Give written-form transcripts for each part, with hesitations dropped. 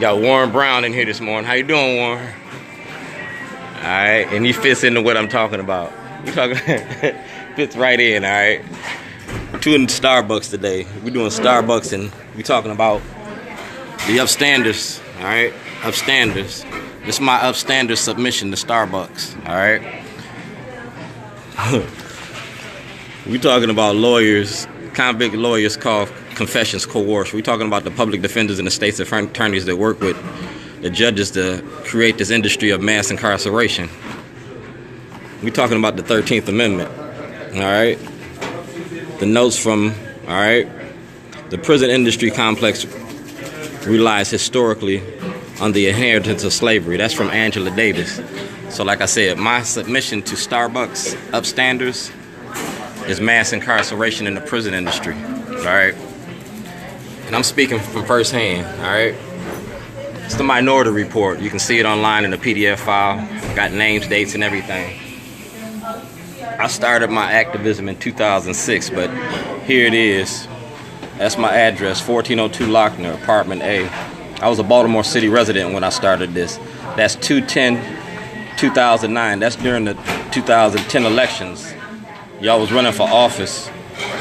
Got Warren Brown in here this morning. How you doing, Warren? All right, and he fits into what I'm talking about. You talking fits right in. All right. We're doing Starbucks today. We're doing Starbucks, and we're talking about the Upstanders. All right, Upstanders. This is my Upstanders submission to Starbucks. All right. We're talking about lawyers, convict lawyers called confessions coerced. We're talking about the public defenders and the state's attorneys that work with the judges to create this industry of mass incarceration. We're talking about the 13th Amendment, all right? The notes from, all right? The prison industry complex relies historically on the inheritance of slavery. That's from Angela Davis. So like I said, my submission to Starbucks Upstanders is mass incarceration in the prison industry, all right? And I'm speaking from firsthand, all right? It's the Minority Report. You can see it online in a PDF file. Got names, dates, and everything. I started my activism in 2006, but here it is. That's my address, 1402 Lochner, Apartment A. I was a Baltimore City resident when I started this. That's 2/10/2009. That's during the 2010 elections. Y'all was running for office,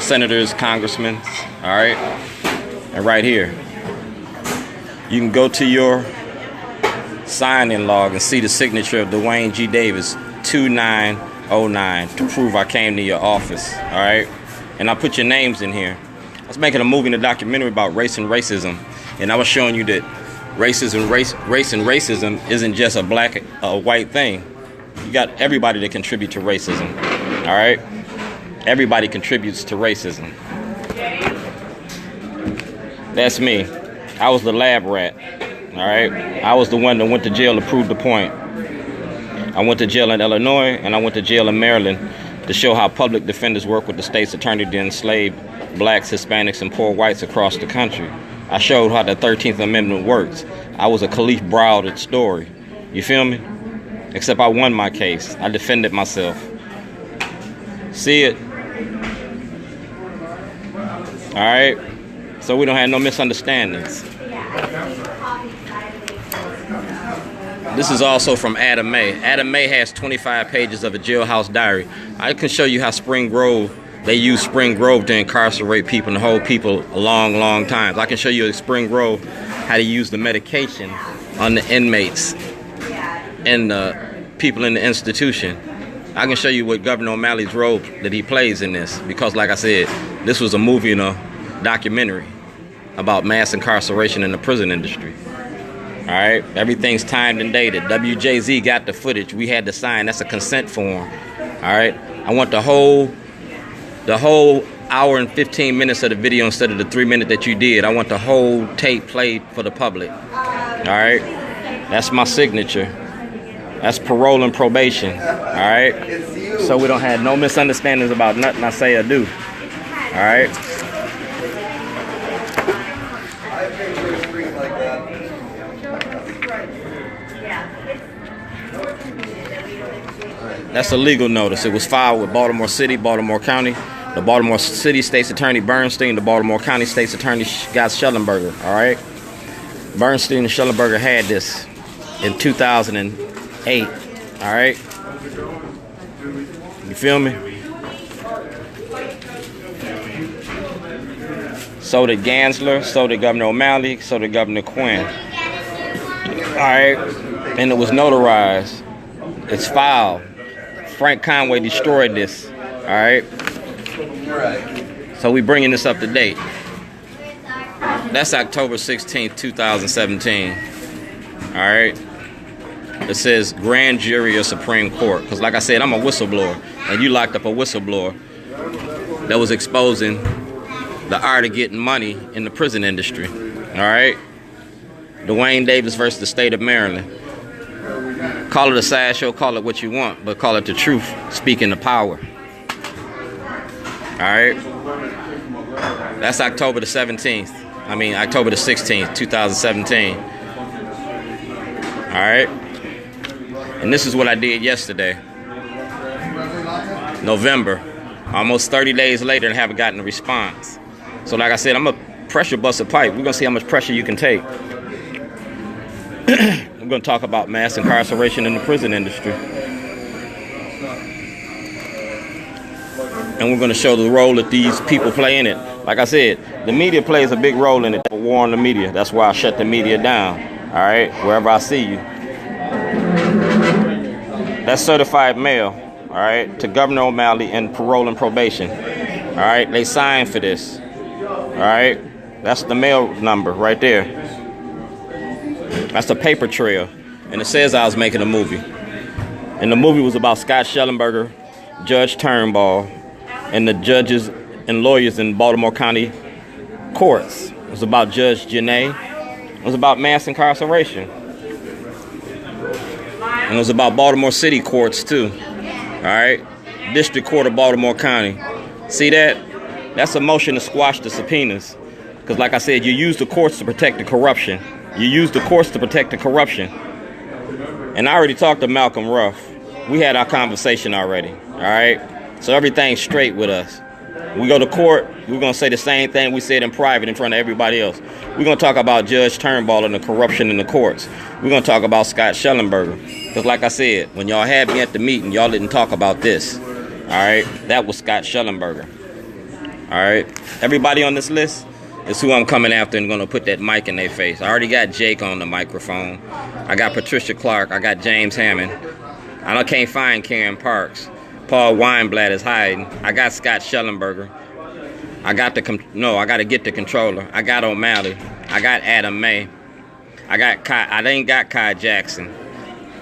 senators, congressmen, all right? And right here, you can go to your sign-in log and see the signature of Dwayne G. Davis, 2909, to prove I came to your office, all right? And I put your names in here. I was making a movie and a documentary about race and racism, and I was showing you that race and racism isn't just a black or white thing. You got everybody that contribute to racism, all right? Everybody contributes to racism. That's me. I was the lab rat, all right? I was the one that went to jail to prove the point. I went to jail in Illinois, and I went to jail in Maryland to show how public defenders work with the state's attorney to enslave blacks, Hispanics, and poor whites across the country. I showed how the 13th Amendment works. I was a Khalif Browder story. You feel me? Except I won my case. I defended myself. See it? All right? So we don't have no misunderstandings. This is also from Adam May. Adam May has 25 pages of a jailhouse diary. I can show you how Spring Grove, they use Spring Grove to incarcerate people and hold people a long, long time. I can show you at Spring Grove how to use the medication on the inmates and the people in the institution. I can show you what Governor O'Malley's role that he plays in this, because like I said, this was a movie and a documentary about mass incarceration in the prison industry. All right, everything's timed and dated. WJZ got the footage. We had to sign. That's a consent form. All right, I want the whole hour and 15 minutes of the video instead of the 3 minute that you did. I want the whole tape played for the public. All right, that's my signature. That's parole and probation. All right, so we don't have no misunderstandings about nothing I say or do. All right. That's a legal notice. It was filed with Baltimore City, Baltimore County, the Baltimore City State's Attorney Bernstein, the Baltimore County State's Attorney Scott Schellenberger. All right, Bernstein and Schellenberger had this in 2008. All right, you feel me? So did Gansler, so did Governor O'Malley, so did Governor Quinn. All right, and it was notarized. It's filed. Frank Conway destroyed this. All right. So we bringing this up to date. That's October 16th, 2017. All right. It says Grand Jury of Supreme Court. Because like I said, I'm a whistleblower. And you locked up a whistleblower that was exposing the art of getting money in the prison industry. All right. Dwayne Davis versus the state of Maryland. Call it a sideshow, call it what you want, but call it the truth, speaking the power. All right? That's October the 16th, 2017. All right? And this is what I did yesterday. November. Almost 30 days later and haven't gotten a response. So like I said, I'm a pressure bust a pipe. We're going to see how much pressure you can take. We're going to talk about mass incarceration in the prison industry. And we're going to show the role that these people play in it. Like I said, the media plays a big role in it. A war on the media. That's why I shut the media down. All right, wherever I see you. That's certified mail. All right, to Governor O'Malley and parole and probation. All right, they signed for this. All right, that's the mail number right there. That's a paper trail, and it says I was making a movie. And the movie was about Scott Schellenberger, Judge Turnbull, and the judges and lawyers in Baltimore County courts. It was about Judge Janae. It was about mass incarceration. And it was about Baltimore City courts too. All right, District Court of Baltimore County. See that? That's a motion to squash the subpoenas. Because like I said, you use the courts to protect the corruption. You use the courts to protect the corruption. And I already talked to Malcolm Ruff. We had our conversation already. All right, so everything's straight with us. We go to court, we're going to say the same thing we said in private in front of everybody else. We're going to talk about Judge Turnbull and the corruption in the courts. We're going to talk about Scott Schellenberger. Because like I said, when y'all had me at the meeting, y'all didn't talk about this. All right? That was Scott Schellenberger. All right? Everybody on this list is who I'm coming after and going to put that mic in their face. I already got Jake on the microphone. I got Patricia Clark. I got James Hammond. I can't find Karen Parks. Paul Weinblatt is hiding. I got Scott Schellenberger. I got to get the controller. I got O'Malley. I got Adam May. I ain't got Kai Jackson.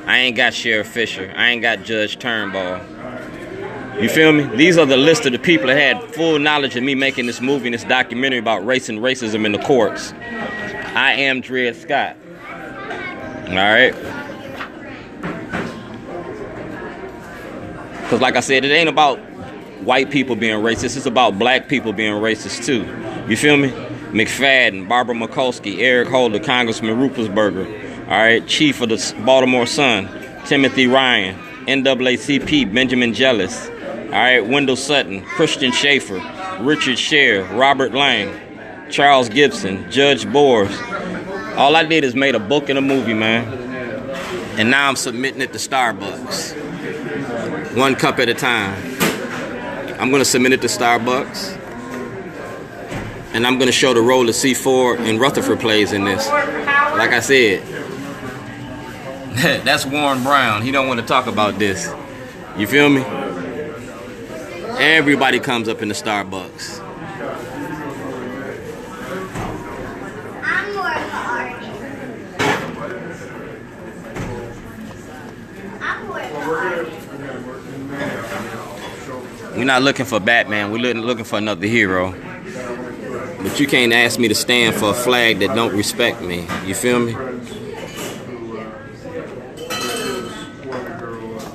I ain't got Sheriff Fisher. I ain't got Judge Turnbull. You feel me? These are the list of the people that had full knowledge of me making this movie and this documentary about race and racism in the courts. I am Dred Scott. All right? Because like I said, it ain't about white people being racist. It's about black people being racist too. You feel me? McFadden, Barbara Mikulski, Eric Holder, Congressman Ruppersberger, all right, Chief of the Baltimore Sun, Timothy Ryan, NAACP, Benjamin Jealous, all right, Wendell Sutton, Christian Schaefer, Richard Scher, Robert Lang, Charles Gibson, Judge Bores. All I did is made a book and a movie, man. And now I'm submitting it to Starbucks. One cup at a time. I'm going to submit it to Starbucks. And I'm going to show the role that C4 and Rutherford plays in this. Like I said, that's Warren Brown. He don't want to talk about this. You feel me? Everybody comes up in the Starbucks. I'm more of an artist. I'm more of an artist. We're not looking for Batman. We're looking for another hero. But you can't ask me to stand for a flag that don't respect me. You feel me?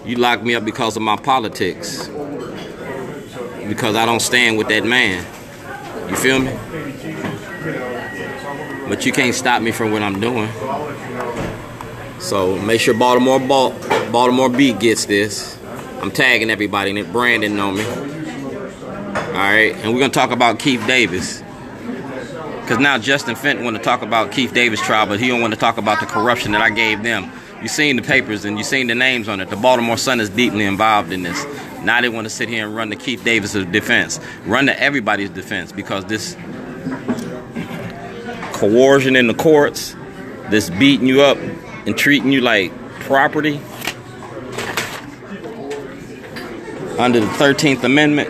You lock me up because of my politics. Because I don't stand with that man. You feel me? But you can't stop me from what I'm doing. So make sure Baltimore Beat gets this. I'm tagging everybody in it. Brandon know me. Alright, and we're going to talk about Keith Davis. Because now Justin Fenton want to talk about Keith Davis trial, but he don't want to talk about the corruption that I gave them. You seen the papers and you seen the names on it. The Baltimore Sun is deeply involved in this. Now they want to sit here and run to Keith Davis's defense. Run to everybody's defense, because this coercion in the courts, this beating you up and treating you like property under the 13th Amendment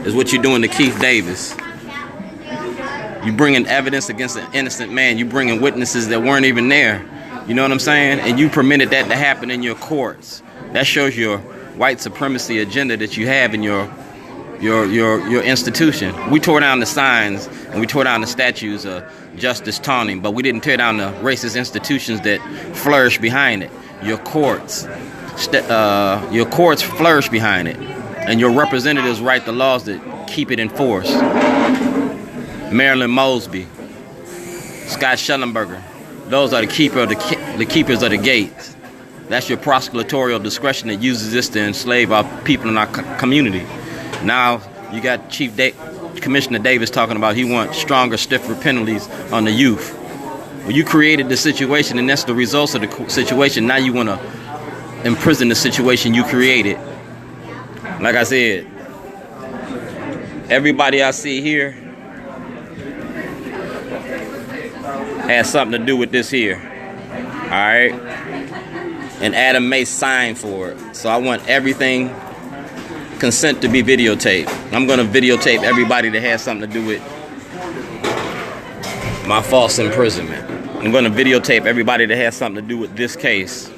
is what you're doing to Keith Davis. You bringing evidence against an innocent man. You bringing witnesses that weren't even there. You know what I'm saying? And you permitted that to happen in your courts. That shows your white supremacy agenda that you have in your institution. We tore down the signs and we tore down the statues of Justice Tawney, but we didn't tear down the racist institutions that flourish behind it. Your courts. Your courts flourish behind it. And your representatives write the laws that keep it enforced. Marilyn Mosby, Scott Schellenberger, those are the keepers of the gates. That's your prosecutorial discretion that uses this to enslave our people in our community. Now you got Commissioner Davis talking about he wants stronger, stiffer penalties on the youth. Well, you created the situation, and that's the results of the situation. Now you want to imprison the situation you created. Like I said, everybody I see here has something to do with this here. All right? And Adam May signed for it. So I want everything, consent to be videotaped. I'm going to videotape everybody that has something to do with my false imprisonment. I'm going to videotape everybody that has something to do with this case.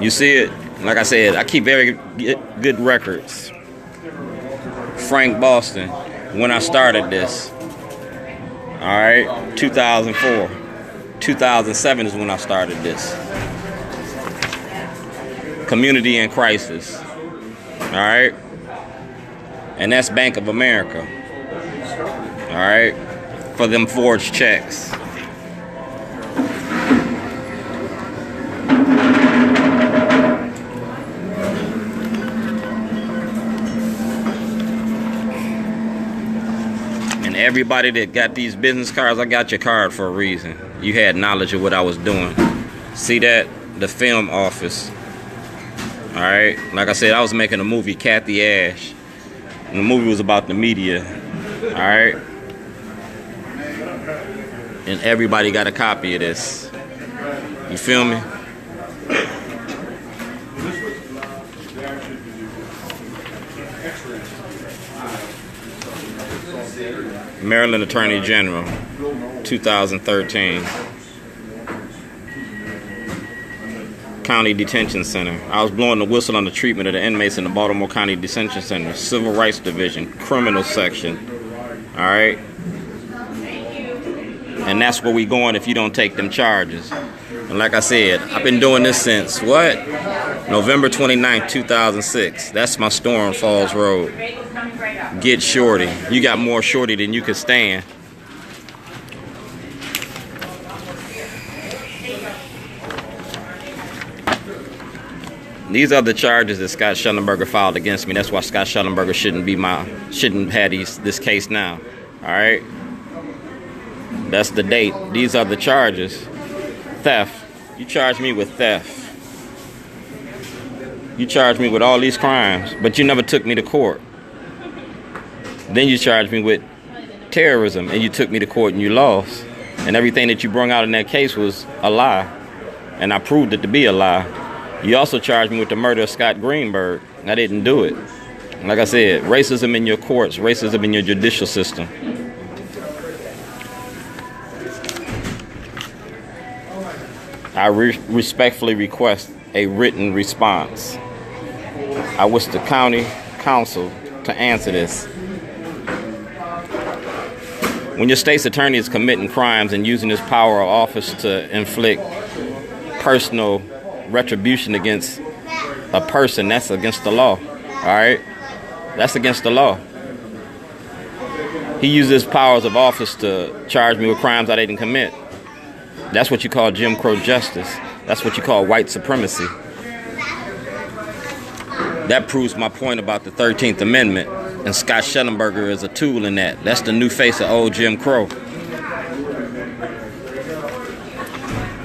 You see it? Like I said, I keep very good records. Frank Boston, when I started this. All right, 2004. 2007 is when I started this. Community in crisis. All right? And that's Bank of America. All right? For them forged checks. And everybody that got these business cards, I got your card for a reason. You had knowledge of what I was doing. See that? The film office. All right? Like I said, I was making a movie, Kathy Ash. And the movie was about the media. All right? And everybody got a copy of this. You feel me? Maryland Attorney General, 2013. County Detention Center. I was blowing the whistle on the treatment of the inmates in the Baltimore County Detention Center. Civil Rights Division, Criminal Section. All right? And that's where we going if you don't take them charges. And like I said, I've been doing this since, what? November 29th, 2006. That's my Storm Falls Road. Get shorty. You got more shorty than you can stand. These are the charges that Scott Schellenberger filed against me. That's why Scott Schellenberger shouldn't have this case now. All right? That's the date. These are the charges. Theft. You charged me with theft. You charged me with all these crimes, but you never took me to court. Then you charged me with terrorism, and you took me to court and you lost. And everything that you brought out in that case was a lie. And I proved it to be a lie. You also charged me with the murder of Scott Greenberg. I didn't do it. Like I said, racism in your courts, racism in your judicial system. I respectfully request a written response. I wish the county council to answer this. When your state's attorney is committing crimes and using his power of office to inflict personal retribution against a person, that's against the law. All right? That's against the law. He used his powers of office to charge me with crimes I didn't commit. That's what you call Jim Crow justice. That's what you call white supremacy. That proves my point about the 13th Amendment. And Scott Schellenberger is a tool in that. That's the new face of old Jim Crow.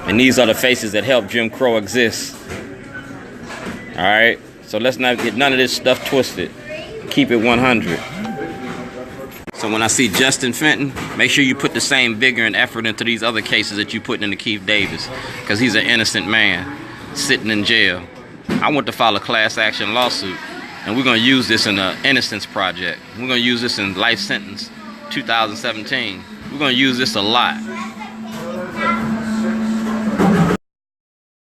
And these are the faces that help Jim Crow exist. All right? So let's not get none of this stuff twisted. Keep it 100. So when I see Justin Fenton, make sure you put the same vigor and effort into these other cases that you put into Keith Davis, because he's an innocent man sitting in jail. I want to file a class action lawsuit, and we're going to use this in the Innocence Project. We're going to use this in Life Sentence 2017. We're going to use this a lot.